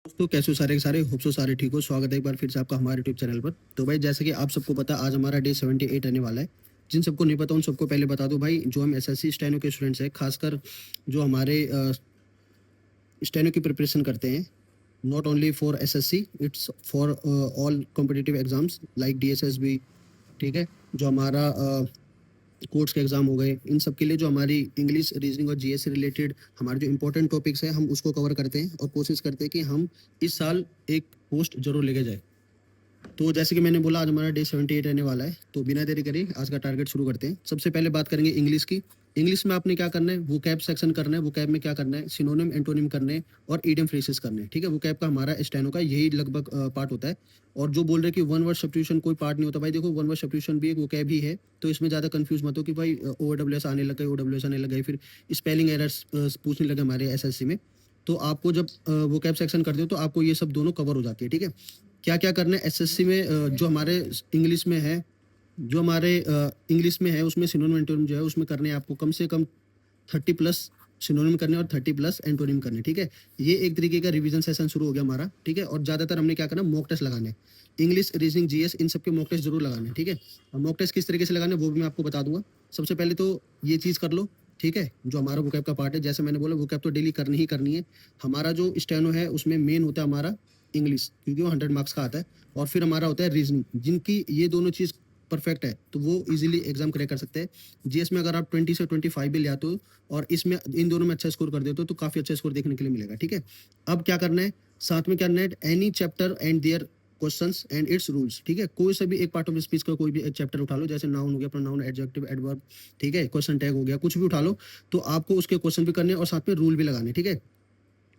दोस्तों कैसे हो सारे के सारे होप सो सारे ठीक हो। स्वागत है एक बार फिर से आपका हमारे यूट्यूब चैनल पर। तो भाई जैसे कि आप सबको पता आज हमारा डे 78 आने वाला है। जिन सबको नहीं पता उन सबको पहले बता दो भाई, जो हम एसएससी स्टेनो के स्टूडेंट्स हैं, खासकर जो हमारे स्टेनो की प्रिपरेशन करते हैं, not only for SSC, it's for all competitive exams like DSS भी, ठीक है, जो हमारा कोर्ट्स के एग्जाम हो गए, इन सब के लिए जो हमारी इंग्लिश, रीजनिंग और जीएस से रिलेटेड हमारे जो इंपॉर्टेंट टॉपिक्स है हम उसको कवर करते हैं और कोशिश करते हैं कि हम इस साल एक पोस्ट जरूर लेके जाए। तो जैसे कि मैंने बोला आज हमारा डे 78 रहने वाला है, तो बिना देरी करे आज का टारगेट शुरू करते हैं। सबसे पहले बात करेंगे इंग्लिश की। इंग्लिश में आपने क्या करना है, वोकैब सेक्शन करना है। वोकैब में क्या करना है, सिनोनिम एंटोनिम करने हैं और इडियम फ्रेजेस करने हैं, ठीक है। वोकैब का हमारा स्टेनो का यही लगभग पार्ट होता है। और जो बोल रहे कि वन वर्ड सब्स्टिट्यूशन कोई पार्ट नहीं होता, भाई देखो वन वर्ड सब्स्टिट्यूशन भी एक वोकैब ही है, तो इसमें ज़्यादा कंफ्यूज मत हो कि भाई ओडब्ल्यूएस आने लग गए, ओडब्ल्यूएस आने लग गए, फिर स्पेलिंग एरर्स पूछने लगे हमारे एसएससी में। तो आपको जब वोकैब सेक्शन करते हो तो आपको ये सब दोनों कवर हो जाती है, ठीक है। क्या क्या करना है एसएससी में, जो हमारे इंग्लिश में है, जो हमारे इंग्लिश में है उसमें सिनोनिम एंटोनिम जो है उसमें करने हैं आपको कम से कम 30 प्लस सिनोनिम करने और 30 प्लस एंटोनिम करने, ठीक है। ये एक तरीके का रिवीजन सेशन शुरू हो गया हमारा, ठीक है। और ज़्यादातर हमने क्या करना, मॉक टेस्ट लगाने, इंग्लिश, रीजनिंग, जीएस, इन सब के मॉक टेस्ट जरूर लगाने, ठीक है। और मॉक टेस्ट किस तरीके से लगाने वो भी मैं आपको बता दूंगा। सबसे पहले तो ये चीज़ कर लो, ठीक है, जो हमारा वोकैब का पार्ट है। जैसे मैंने बोला वोकैब तो डेली करनी ही करनी है। हमारा जो स्टेनो है उसमें मेन होता है हमारा इंग्लिश, क्योंकि वो 100 मार्क्स का आता है। और फिर हमारा होता है रीजनिंग, जिनकी ये दोनों चीज़ परफेक्ट है तो वो इजीली एग्जाम क्रैक कर सकते हैं। जीएस में अगर आप 20 से 25 भी ले आते हो और इसमें इन दोनों में अच्छा स्कोर कर देते हो तो काफ़ी अच्छा स्कोर देखने के लिए मिलेगा, ठीक है। अब क्या करना है, साथ में करना है any chapter and their questions and its rules, ठीक है। कोई सा भी एक पार्ट ऑफ स्पीच का कोई भी एक चैप्टर उठा लो, जैसे नाउन हो गया, प्रोनाउन, एडजेक्टिव, एडवर्ब, ठीक है, क्वेश्चन टैग हो गया, कुछ भी उठा लो, तो आपको उसके क्वेश्चन भी करने और साथ में रूल भी लगाने, ठीक है।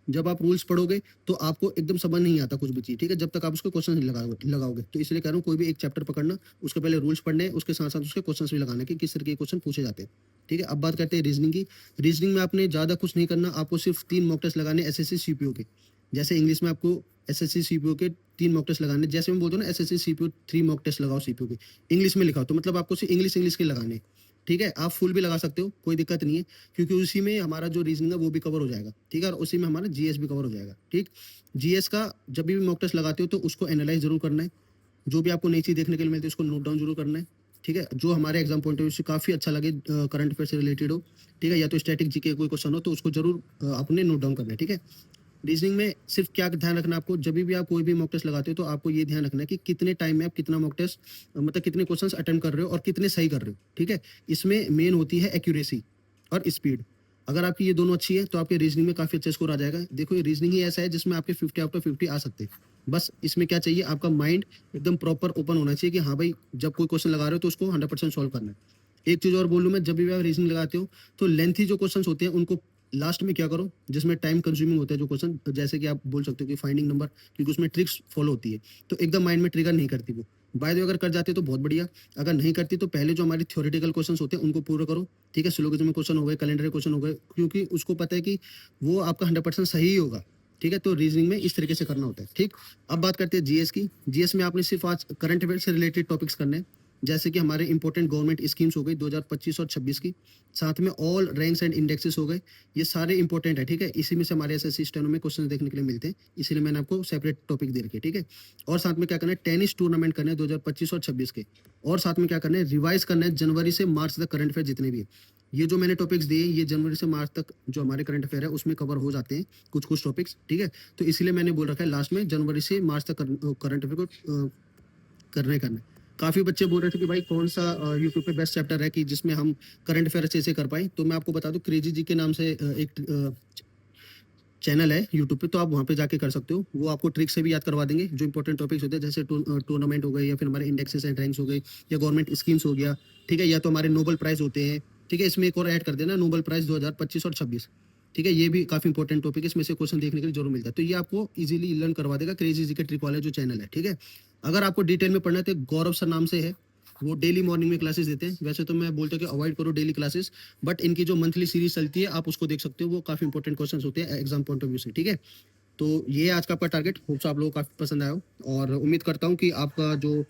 जब आप रूल्स पढ़ोगे तो आपको एकदम समझ नहीं आता कुछ भी चीज़, ठीक है, जब तक आप उसके क्वेश्चन नहीं लगाओगे। तो इसलिए कह रहा हूँ कोई भी एक चैप्टर पकड़ना, उसके पहले रूल्स पढ़ने, उसके साथ साथ उसके क्वेश्चन भी लगाने कि किस तरह के क्वेश्चन पूछे जाते हैं, ठीक है। अब बात करते हैं रीजनिंग की। रीजनिंग में आपने ज़्यादा कुछ नहीं करना, आपको सिर्फ 3 मॉक टेस्ट लगाने एसएससी सीपीओ के। जैसे इंग्लिश में आपको एसएससी सीपीओ के 3 मॉक टेस्ट लगाने, जैसे मैं बोलता हूँ ना एसएससी सीपीओ 3 मॉक टेस्ट लगाओ सीपीओ के, इंग्लिश में लिखाओ, तो मतलब आपको सिर्फ इंग्लिश के लगाने, ठीक है। आप फुल भी लगा सकते हो, कोई दिक्कत नहीं है, क्योंकि उसी में हमारा जो रीजनिंग है वो भी कवर हो जाएगा, ठीक है। और उसी में हमारा जीएस भी कवर हो जाएगा, ठीक। जीएस का जब भी मॉक टेस्ट लगाते हो तो उसको एनालाइज जरूर करना है, जो भी आपको नई चीज़ देखने के लिए मिलती है उसको नोट डाउन जरूर करना है, ठीक है। जो हमारे एग्जाम पॉइंट ऑफ व्यू से काफ़ी अच्छा लगे, करंट अफेयर से रिलेटेड हो, ठीक है, या तो स्टैटिक जीके कोई क्वेश्चन हो तो उसको जरूर आपने नोट डाउन करना है, ठीक है। रीजनिंग में सिर्फ क्या ध्यान रखना आपको, जब भी आप कोई भी मॉक टेस्ट लगाते हो तो आपको ये ध्यान रखना है कि कितने टाइम में आप कितना मॉक टेस्ट, मतलब कितने क्वेश्चंस अटेम्प्ट कर रहे हो और कितने सही कर रहे हो, ठीक है। इसमें मेन होती है एक्यूरेसी और स्पीड। अगर आपकी ये दोनों अच्छी है तो आपके रीजनिंग में काफ़ी अच्छा स्कोर आ जाएगा। देखो ये रीजनिंग ही ऐसा है जिसमें आपके 50 आउट ऑफ 50 आ सकते हैं। बस इसमें क्या चाहिए, आपका माइंड एकदम प्रॉपर ओपन होना चाहिए कि हाँ भाई जब कोई क्वेश्चन लगा रहे हो तो उसको 100% सॉल्व करना है। एक चीज़ और बोलूँ मैं, जब भी आप रीजनिंग लगाते हो तो लेंथी जो क्वेश्चंस होते हैं उनको लास्ट में क्या करो, जिसमें टाइम कंज्यूमिंग होता है जो क्वेश्चन, जैसे कि आप बोल सकते हो कि फाइंडिंग नंबर, क्योंकि उसमें ट्रिक्स फॉलो होती है, तो एकदम माइंड में ट्रिगर नहीं करती वो। बाय द वे अगर कर जाती है तो बहुत बढ़िया, अगर नहीं करती तो पहले जो हमारी थ्योरेटिकल क्वेश्चंस होते हैं उनको पूरा करो, ठीक है। सिलोगिज्म में क्वेश्चन हो गए, कैलेंडर क्वेश्चन हो गए, क्योंकि उसको पता है कि वो आपका 100% सही ही होगा, ठीक है। तो रीजनिंग में इस तरीके से करना होता है, ठीक। अब बात करते हैं जीएस की। जीएस में आपने सिर्फ आज करंट अफेयर से रिलेटेड टॉपिक्स करने हैं, जैसे कि हमारे इंपॉर्टेंट गवर्नमेंट स्कीम्स हो गई 2025 और 26 की, साथ में ऑल रैंक्स एंड इंडेक्सेस हो गए, ये सारे इंपॉर्टेंट है, ठीक है। इसी में से हमारे एसएससी स्टेनो में क्वेश्चन देखने के लिए मिलते हैं, इसीलिए मैंने आपको सेपरेट टॉपिक दे रखे, ठीक है। और साथ में क्या करना है, टेनिस टूर्नामेंट करना है 2025 और 26 के। और साथ में क्या करना है, रिवाइज करना है जनवरी से मार्च तक करंट अफेयर जितने भी है। ये जो मैंने टॉपिक्स दिए ये जनवरी से मार्च तक जो हमारे करंट अफेयर है उसमें कवर हो जाते हैं कुछ कुछ टॉपिक्स, ठीक है। तो इसीलिए मैंने बोल रखा है लास्ट में जनवरी से मार्च तक करंट अफेयर को करना है। काफ़ी बच्चे बोल रहे थे कि भाई कौन सा यूट्यूब पे बेस्ट चैप्टर है कि जिसमें हम करंट अफेयर अच्छे से कर पाए, तो मैं आपको बता दूं क्रेजी जी के नाम से एक चैनल है यूट्यूब पे, तो आप वहाँ पे जाके कर सकते हो। वो आपको ट्रिक से भी याद करवा देंगे जो इंपॉर्टेंट टॉपिक्स होते हैं, जैसे टूर्नामेंट हो गए, या फिर हमारे इंडेक्सेस एंड रैंक्स हो गए, या गवर्नमेंट स्कीम्स हो गया, ठीक है, या तो हमारे नोबल प्राइज होते हैं, ठीक है। इसमें एक और ऐड कर देना, नोबल प्राइज 2025 और 26, ठीक है। ये भी काफ़ी इंपॉर्टेंट टॉपिक है, इसमें से क्वेश्चन देखने के लिए जरूर मिलता है, तो ये आपको इजीली लर्न करवा देगा क्रेजी जी के ट्रिक वाला जो चैनल है, ठीक है। अगर आपको डिटेल में पढ़ना है तो गौरव सर नाम से है, वो डेली मॉर्निंग में क्लासेस देते हैं। वैसे तो मैं बोलता हूँ कि अवॉइड करो डेली क्लासेस, बट इनकी जो मंथली सीरीज चलती है आप उसको देख सकते हो, वो काफ़ी इंपॉर्टेंट क्वेश्चंस होते हैं एग्जाम पॉइंट ऑफ व्यू से, ठीक है। तो ये आज का आपका टारगेट, होप्स आप लोगों को काफ़ी पसंद आया हो, और उम्मीद करता हूँ कि आपका जो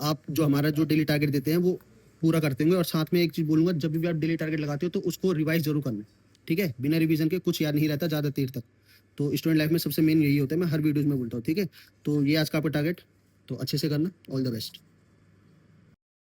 आप जो हमारा जो डेली टारगेट देते हैं वो पूरा करते होंगे। और साथ में एक चीज़ बोलूँगा, जब भी आप डेली टारगेट लगाते हो तो उसको रिवाइज जरूर करना, ठीक है। बिना रिवीजन के कुछ याद नहीं रहता ज़्यादा देर तक। तो स्टूडेंट लाइफ में सबसे मेन यही होता है, मैं हर वीडियोज़ में बोलता हूँ, ठीक है? तो ये आज का आपका टारगेट, तो अच्छे से करना। All the best.